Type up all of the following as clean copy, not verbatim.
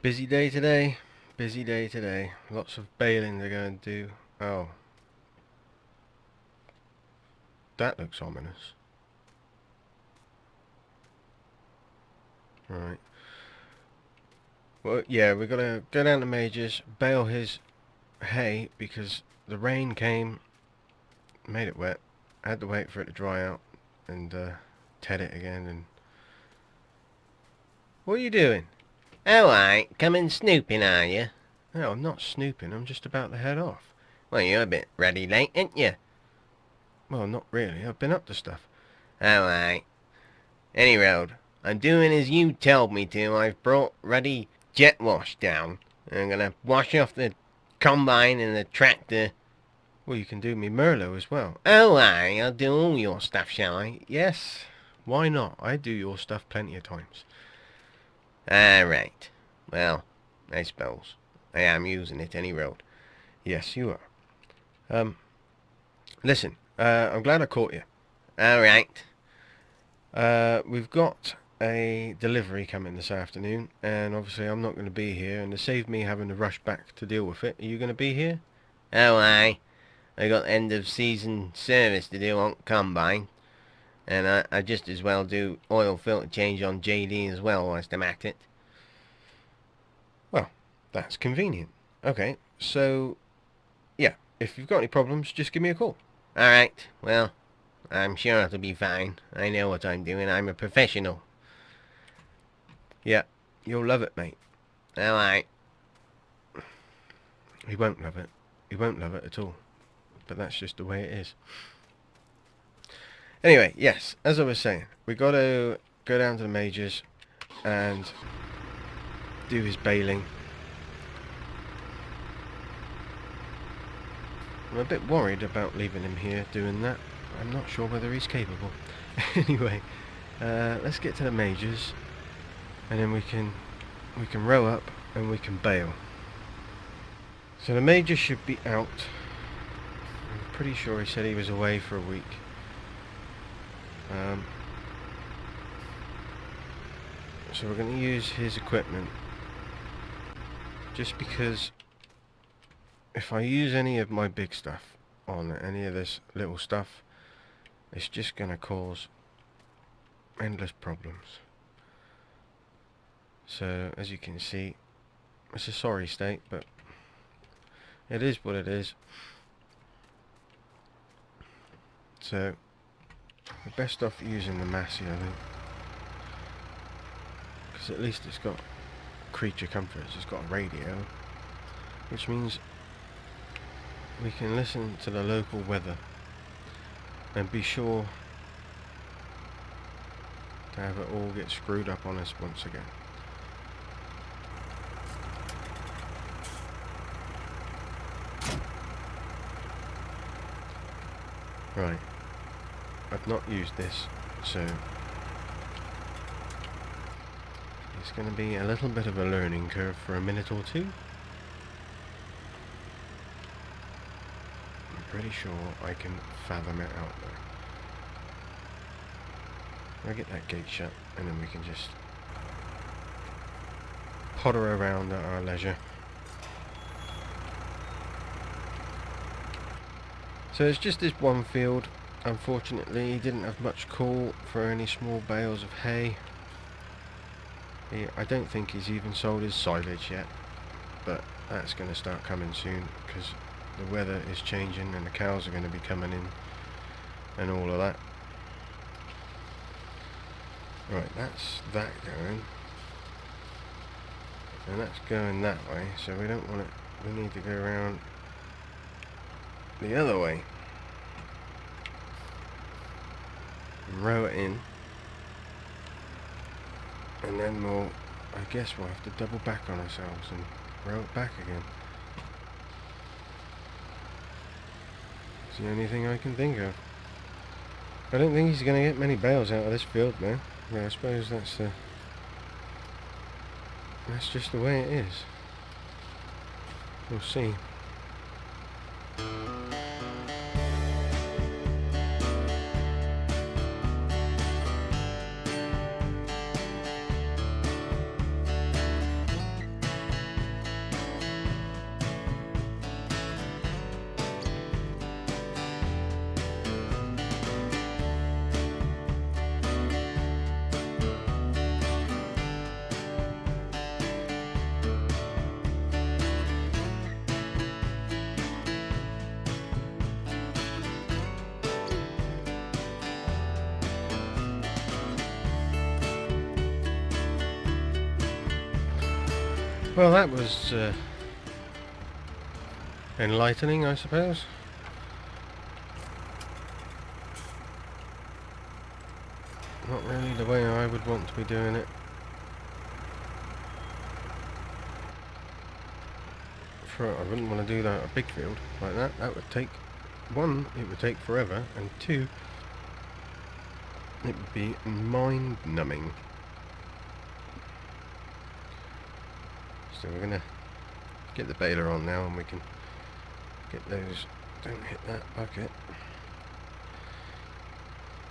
Busy day today. Busy day today. Lots of baling to go and do. Oh. That looks ominous. Right. Well, yeah, we've got to go down to Major's, bale his hay because the rain came, made it wet. I had to wait for it to dry out and ted it again. And what are you doing? Oh, I coming snooping, are you? No, I'm not snooping. I'm just about to head off. Well, you're a bit ruddy late, ain't you? Well, not really. I've been up to stuff. Oh, aye. Any road, I'm doing as you told me to. I've brought ruddy jet wash down. I'm gonna wash off the combine and the tractor. Well, you can do me Merlot as well. Oh, aye, I'll do all your stuff, shall I? Yes. Why not? I do your stuff plenty of times. Right. Well, I suppose. I am using it any road. Yes, you are. Listen, I'm glad I caught you. Alright. We've got a delivery coming this afternoon, and obviously I'm not going to be here, and to save me having to rush back to deal with it, are you going to be here? Oh, aye. I got end of season service to do on combine. And I just as well do oil filter change on JD as well whilst I'm at it. Well, that's convenient. Okay, so, yeah, if you've got any problems, just give me a call. Alright, well, I'm sure it'll be fine. I know what I'm doing. I'm a professional. Yeah, you'll love it, mate. Alright. He won't love it. He won't love it at all. But that's just the way it is. Anyway, yes, as I was saying, we got to go down to the Majors and do his baling. I'm a bit worried about leaving him here doing that. I'm not sure whether he's capable. Anyway, let's get to the Majors, and then we can row up and we can bail. So the Major should be out. I'm pretty sure he said he was away for a week. So we're going to use his equipment, just because if I use any of my big stuff on any of this little stuff, it's just going to cause endless problems. So as you can see, it's a sorry state, but it is what it is. So we're best off using the Massey, I think, because at least it's got creature comforts. It's got a radio, which means we can listen to the local weather and be sure to have it all get screwed up on us once again. Right, I've not used this, so it's going to be a little bit of a learning curve for a minute or two. I'm pretty sure I can fathom it out there. I'll get that gate shut and then we can just potter around at our leisure. So it's just this one field. Unfortunately, he didn't have much call for any small bales of hay. I don't think he's even sold his silage yet, but that's going to start coming soon because the weather is changing and the cows are going to be coming in and all of that. Right, that's that going, and that's going that way, so we don't want it. We need to go around the other way and row it in, and then I guess we'll have to double back on ourselves and row it back again. It's the only thing I can think of. I don't think he's going to get many bales out of this field now. Yeah, I suppose that's just the way it is. We'll see. Well, that was enlightening, I suppose. Not really the way I would want to be doing it. I wouldn't want to do that at a big field like that. That would take, one, it would take forever, and two, it would be mind-numbing. So we're going to get the baler on now, and we can get those, don't hit that bucket,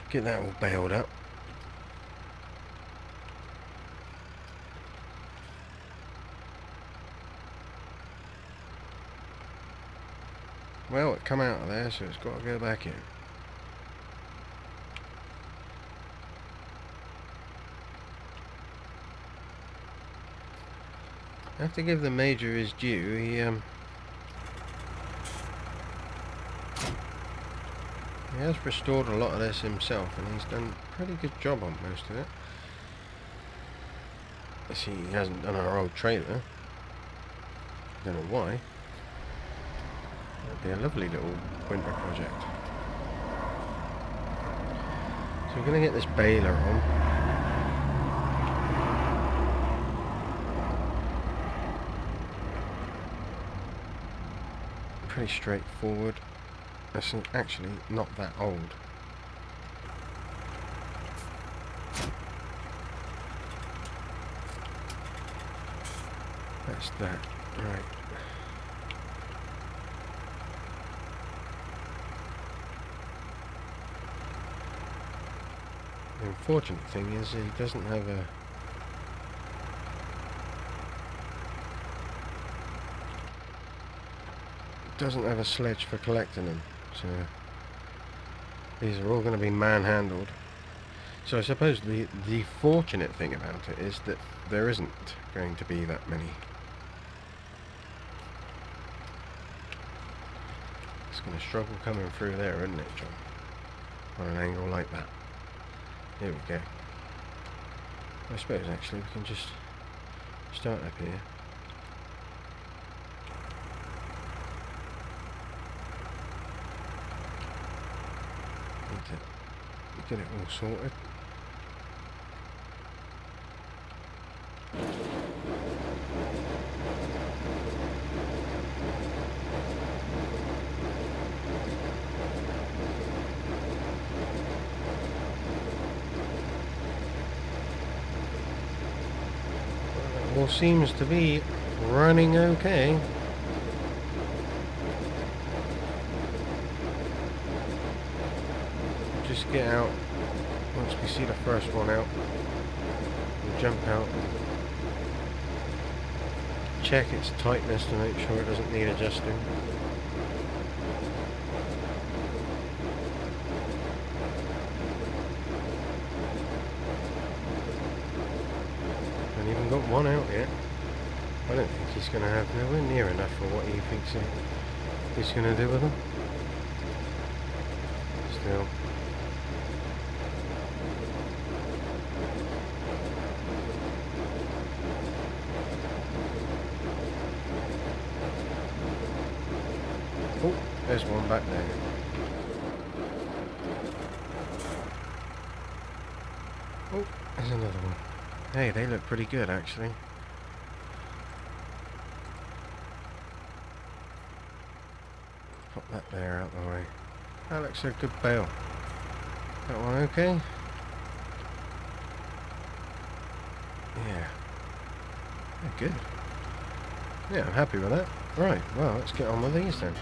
get that all baled up. Well, it come out of there, so it's got to go back in. I have to give the Major his due. He has restored a lot of this himself, and he's done a pretty good job on most of it. I see he hasn't done our old trailer. Don't know why. That'd be a lovely little winter project. So we're going to get this baler on. Pretty straightforward. That's actually not that old. That's that. Right. The unfortunate thing is he doesn't have a sledge for collecting them, so these are all going to be manhandled. So I suppose the fortunate thing about it is that there isn't going to be that many. It's going to struggle coming through there, isn't it, John? On an angle like that. Here we go. I suppose actually we can just start up here. Need to get it all sorted. All seems to be running okay. Just get out once we see the first one out. We'll jump out and check its tightness to make sure it doesn't need adjusting. Haven't even got one out yet. I don't think he's going to have nowhere near enough for what he thinks he's going to do with them. Still. Oh, there's one back there. Oh, there's another one. Hey, they look pretty good actually. Pop that there out the way. That looks a good bale. That one okay? Yeah. They're good. Yeah, I'm happy with that. Right, well, let's get on with these then.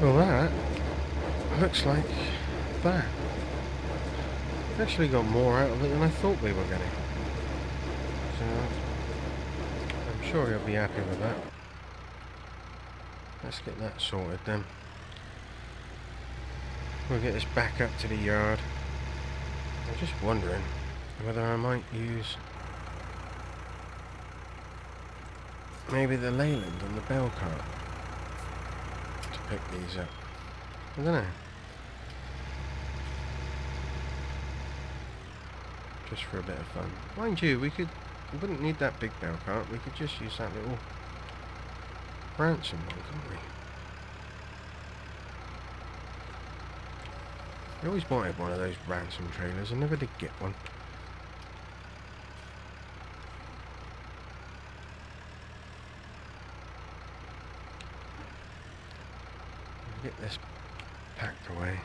Well, that looks like that. Actually got more out of it than I thought we were getting. So I'm sure he'll be happy with that. Let's get that sorted then. We'll get this back up to the yard. I'm just wondering whether I might use maybe the Leyland and the bell cart to pick these up. I don't know. Just for a bit of fun. Mind you, we wouldn't need that big bell cart. We could just use that little ransom one, couldn't we? I always wanted one of those ransom trailers. I never did get one. Get this packed away.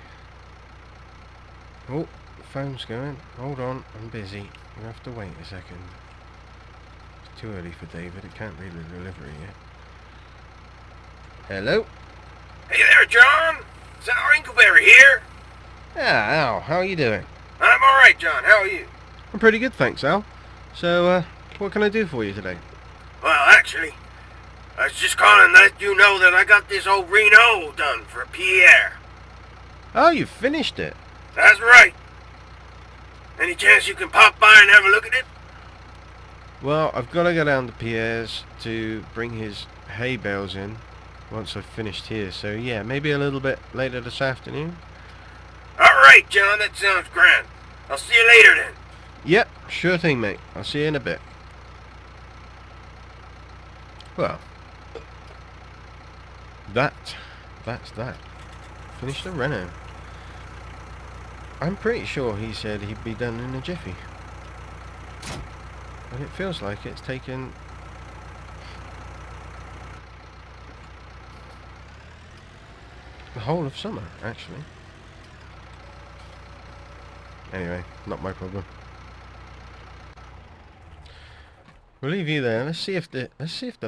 Oh, the phone's going. Hold on, I'm busy. You have to wait a second. It's too early for David. It can't read the delivery yet. Hello? Hey there, John! Sour Inkleberry here! Ah, Al, how are you doing? I'm alright, John. How are you? I'm pretty good, thanks, Al. So, what can I do for you today? Well, actually, I was just calling to let you know that I got this old Reno done for Pierre. Oh, you've finished it. That's right. Any chance you can pop by and have a look at it? Well, I've got to go down to Pierre's to bring his hay bales in once I've finished here. So, yeah, maybe a little bit later this afternoon. Alright, John. That sounds grand. I'll see you later then. Yep, sure thing, mate. I'll see you in a bit. Well, that's that. Finished the Renault. I'm pretty sure he said he'd be done in a jiffy. And it feels like it's taken the whole of summer, actually. Anyway, not my problem. We'll leave you there. Let's see if the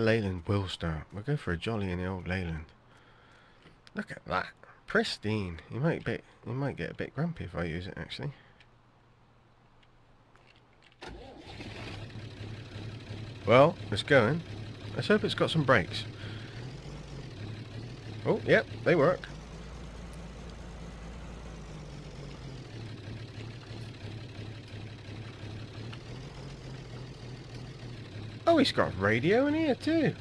Leyland will start. We'll go for a jolly in the old Leyland. Look at that, pristine. He might get a bit grumpy if I use it, actually. Well, it's going. Let's hope it's got some brakes. Oh, yep, they work. Oh, he's got radio in here too.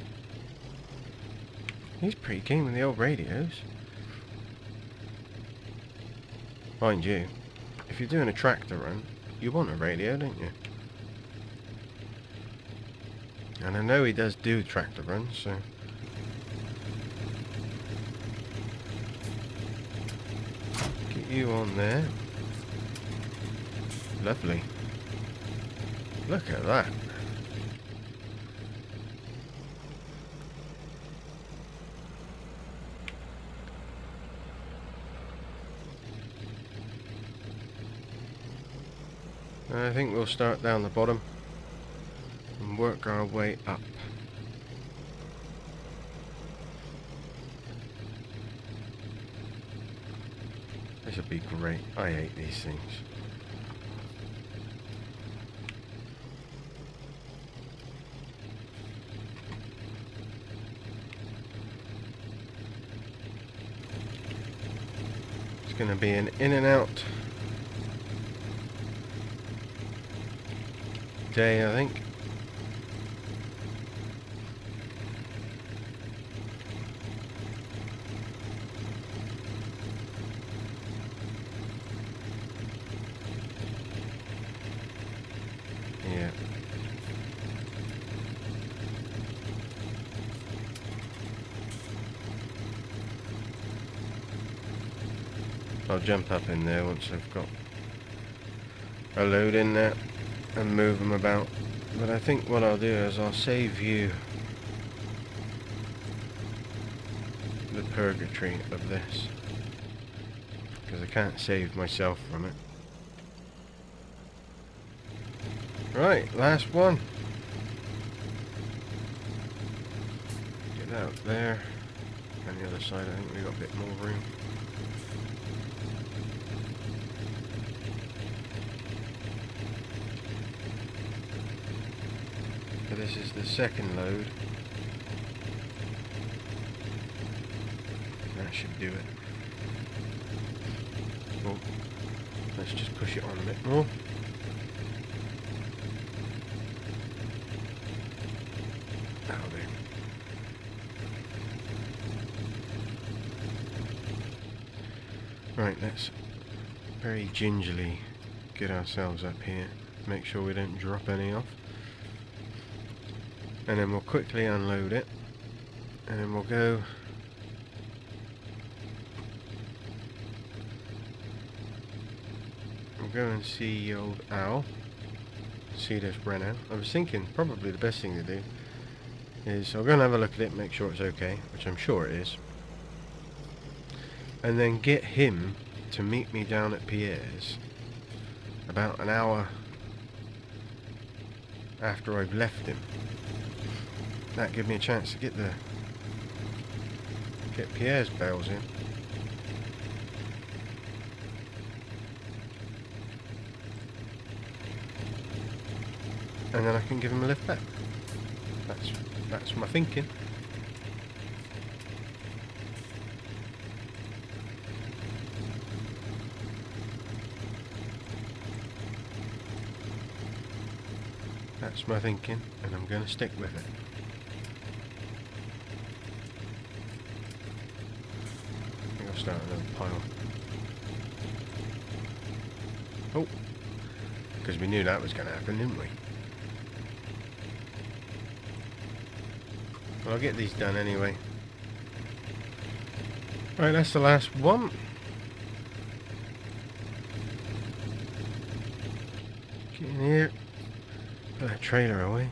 He's pretty keen with the old radios. Mind you, if you're doing a tractor run, you want a radio, don't you? And I know he does do tractor runs, so... Get you on there. Lovely. Look at that. I think we'll start down the bottom and work our way up. This would be great. I hate these things. It's going to be an in and out day, I think. Yeah. I'll jump up in there once I've got a load in there and move them about. But I think what I'll do is I'll save you the purgatory of this, because I can't save myself from it. Right, last one. Get that up there. And the other side, I think we got a bit more room. So this is the second load. That should do it. Oh, let's just push it on a bit more. That'll do. Right, let's very gingerly get ourselves up here. Make sure we don't drop any off. And then we'll quickly unload it. And then we'll go... We'll go and see old Aaaa. See this Renault. I was thinking probably the best thing to do is I'll go and have a look at it, make sure it's okay, which I'm sure it is. And then get him to meet me down at Pierre's about an hour after I've left him. That give me a chance to get Pierre's bales in. And then I can give him a lift back. That's my thinking. That's my thinking, and I'm going to stick with it. I think I'll start another pile. Oh, because we knew that was going to happen, didn't we? Well, I'll get these done anyway. Right, that's the last one. Get in here. Put that trailer away.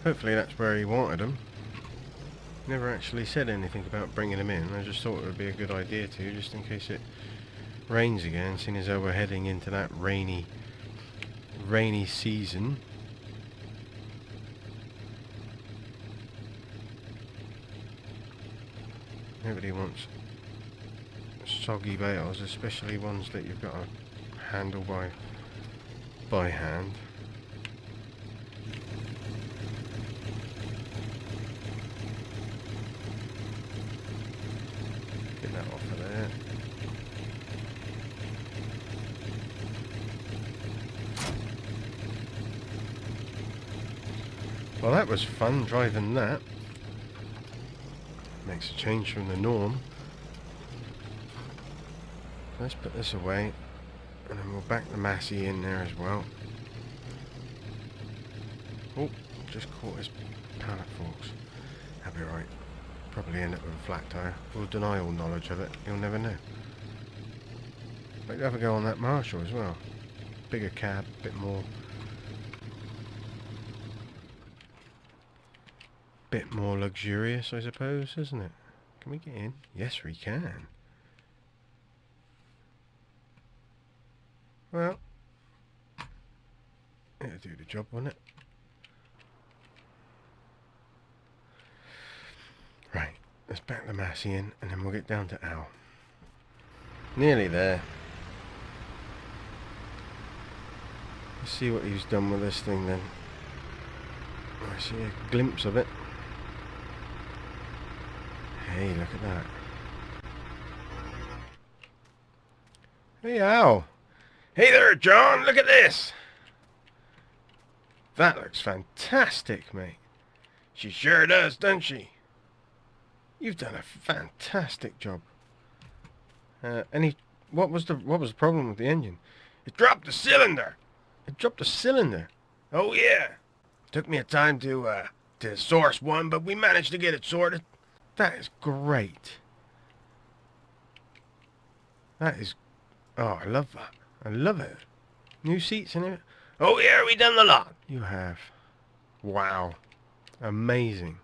Hopefully that's where he wanted them. Never actually said anything about bringing them in. I just thought it would be a good idea to, just in case it rains again, seeing as though we're heading into that rainy season. Nobody wants soggy bales, especially ones that you've got to handle by hand. Get that off of there. Well, that was fun driving that. Makes a change from the norm. Let's put this away, and then we'll back the Massey in there as well. Oh, just caught his pallet forks. That'll be right. Probably end up with a flat tyre. We'll deny all knowledge of it. You'll never know. Might have a go on that Marshall as well. Bigger cab, bit more luxurious, I suppose, isn't it? Can we get in? Yes, we can. Well, it'll do the job, won't it? Right, let's back the Massey in, and then we'll get down to Aaaa. Nearly there. Let's see what he's done with this thing then. I see a glimpse of it. Hey, look at that. Hey, Aaaa. Hey there, John, look at this. That looks fantastic, mate. She sure does, doesn't she? You've done a fantastic job. What was the problem with the engine? It dropped the cylinder. It dropped a cylinder. Oh yeah. Took me a time to source one, but we managed to get it sorted. That is great. That is... Oh, I love that. I love it. New seats in it. Oh yeah, we done the lot. You have. Wow. Amazing.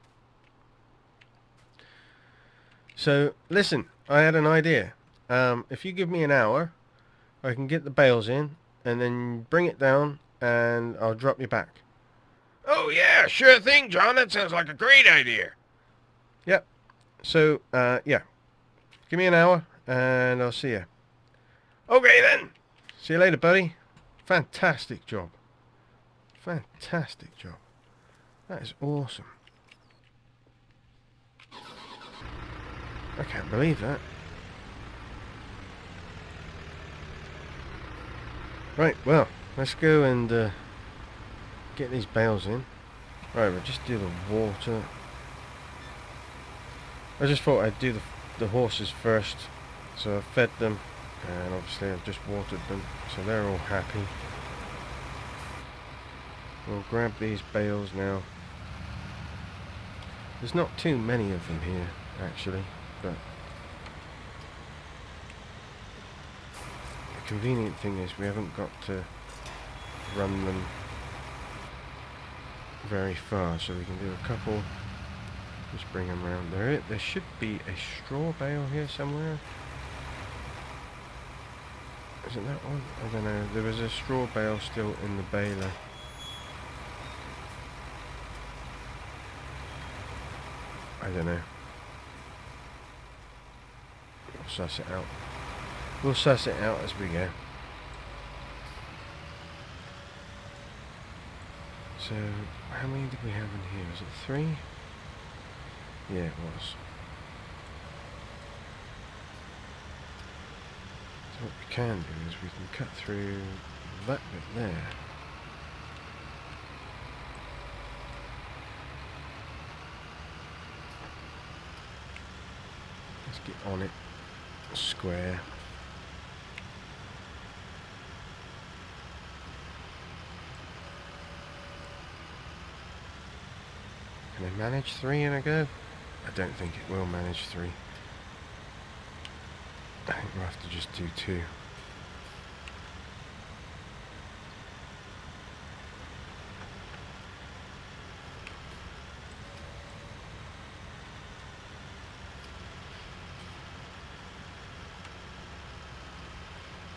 So, listen, I had an idea. If you give me an hour, I can get the bales in, and then bring it down, and I'll drop you back. Oh yeah, sure thing, John. That sounds like a great idea. Yep. So, yeah. Give me an hour, and I'll see you. Okay then. See you later, buddy. Fantastic job. Fantastic job. That is awesome. I can't believe that. Right, well, let's go and get these bales in. Right, we'll just do the water. I just thought I'd do the horses first. So I've fed them, and obviously I've just watered them, so they're all happy. We'll grab these bales now. There's not too many of them here, actually, but the convenient thing is we haven't got to run them very far, so we can do a couple. Just bring them around there. There should be a straw bale here somewhere. Is it that one? I don't know. There was a straw bale still in the baler. I don't know. We'll suss it out. We'll suss it out as we go. So, how many did we have in here? Was it 3? Yeah, it was. So what we can do is we can cut through that bit there. Let's get on it. Square. Can I manage 3 in a go? I don't think it will manage 3. I think we'll have to just do 2.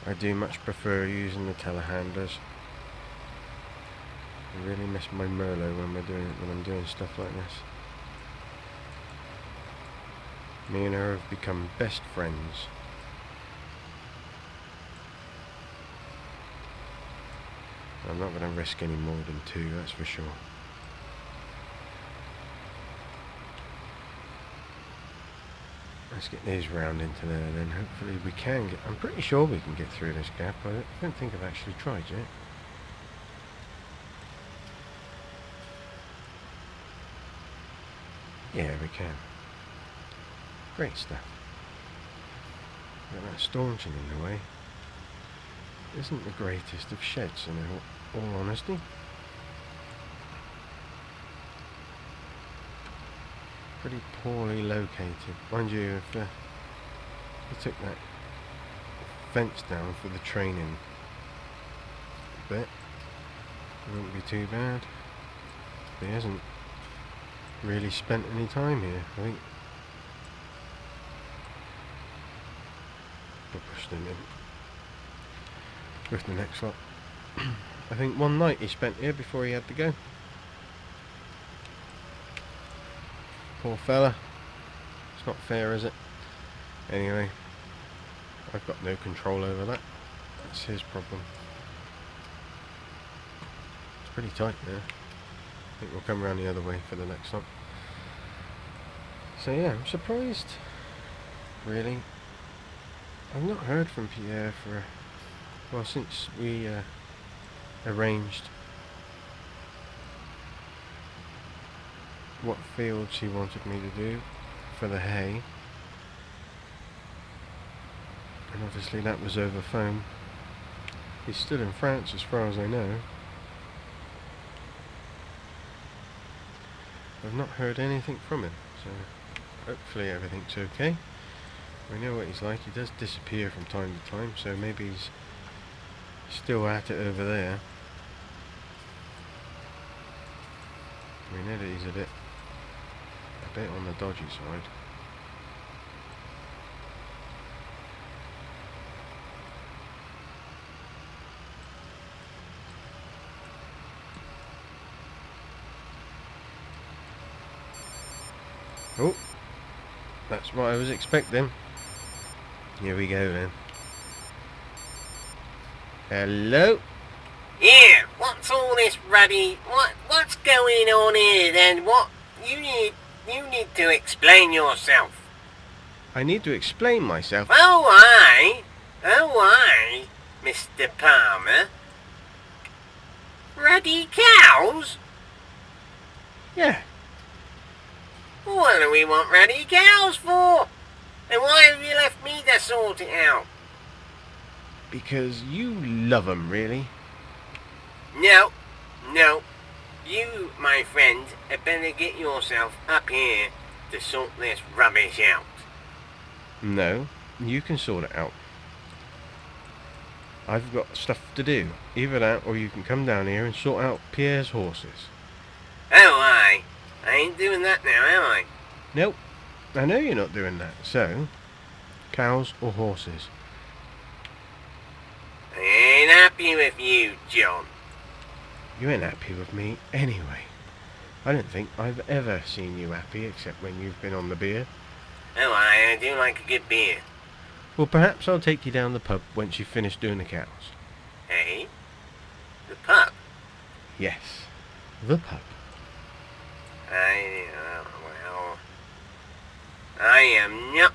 I do much prefer using the telehandlers. I really miss my Merlot when I'm doing stuff like this. Me and her have become best friends. I'm not going to risk any more than 2, that's for sure. Let's get these round into there, then hopefully we can get... I'm pretty sure we can get through this gap. I don't think I've actually tried yet. Yeah, we can. Great stuff. Got that staunching in the way. Isn't the greatest of sheds, in all honesty. Pretty poorly located. Mind you, if we took that fence down for the training bit, it wouldn't be too bad. He hasn't really spent any time here, I think. We'll push them in with the next lot. I think one night he spent here before he had to go. Poor fella. It's not fair, is it? Anyway, I've got no control over that. That's his problem. It's pretty tight there. I think we'll come around the other way for the next one. So yeah, I'm surprised, really. I've not heard from Pierre for, well, since we arranged what fields he wanted me to do for the hay. And obviously that was over phone. He's still in France as far as I know. I've not heard anything from him, so hopefully everything's okay. We know what he's like. He does disappear from time to time, so maybe he's still at it over there. We know that he's a bit on the dodgy side. Oh, that's what I was expecting. Here we go then. Hello? Yeah, what's all this ruddy? What's going on here then? What? You need to explain yourself. I need to explain myself. Oh, aye, Mr. Palmer. Ruddy cows? Yeah, What do we want ruddy cows for? And why have you left me to sort it out? because you love 'em, really. No. You, my friend, had better get yourself up here to sort this rubbish out. No, you can sort it out. I've got stuff to do. Either that, or you can come down here and sort out Pierre's horses. Oh, aye. I ain't doing that now, am I? Nope, I know you're not doing that. So, cows or horses? I ain't happy with you, John. You ain't happy with me anyway. I don't think I've ever seen you happy except when you've been on the beer. Oh, I do like a good beer. Well, perhaps I'll take you down the pub once you've finished doing the cows. Hey? The pub? Yes, the pub. Well, I am not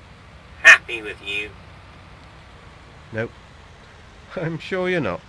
happy with you. Nope, I'm sure you're not.